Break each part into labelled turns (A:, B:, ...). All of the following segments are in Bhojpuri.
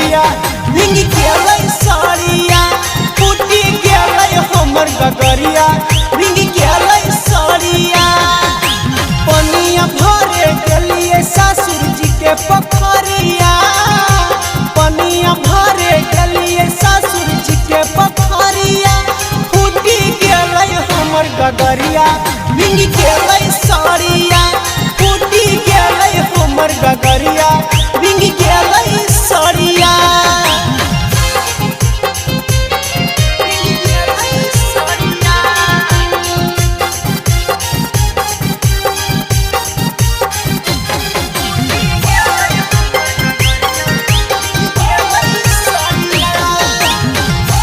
A: गगरिया भींग गेलै साड़िया फूटी गेलै हमर गगरिया भींग गेलै साड़िया। पनिया भरे गेलिए ससुर जी के पोखरिया पनिया भरे गेलिए ससुर जी के पोखरिया फूटी गेलै हमर गगरिया भींग गेलै साड़िया फूटी गेलै हमर गगरिया भींग गेलै साड़िया।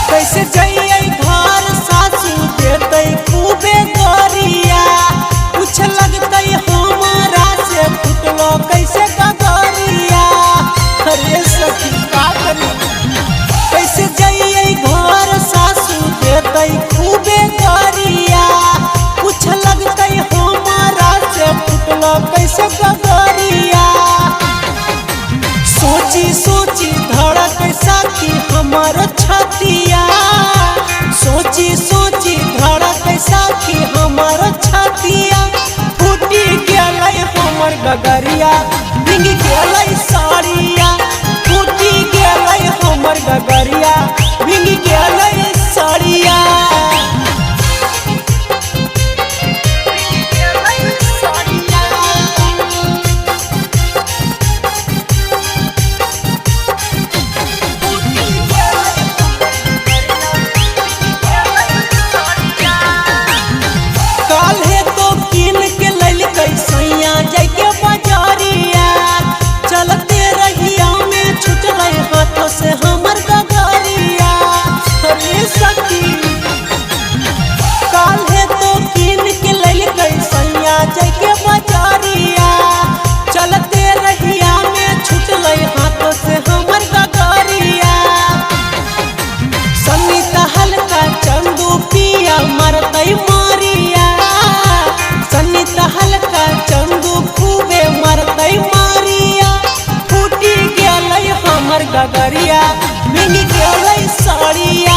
A: कैसे जइए घर सासू देते खूबे गरिया कुछ लगते हमारा से फुटलो कैसे गगरिया। अरे सखी का करी कैसे जइए घर सासू देते खूबे गरिया कुछ लगते हमारा से फुटलो कैसे गगरिया। सोची सोची धड़क साथी हमार छतिया सोची सोची धड़क साथी हमार छतिया फूटी गेलै हमर गगरिया भींग गेलै साड़िया फूटी गेलै हमर गगरिया भींग गेलै साड़िया। काल्हे तो कीन के ललकै सैया जाके बाजारिया चलते रहिया में छुटलै हाथों से हमर गगरिया। अरे सखी काल्हे तो कीन के ललकै सैया जाके बाजारिया चलते रहिया में छुटलै हाथों से हमर गगरिया। सन्नीता हल्का चंदू पिया मरतै मारिया सन्नीता हल्का चंदू खूबे मरतै मारिया फूटी गेलै हमर गगरिया भींग गेलै साड़िया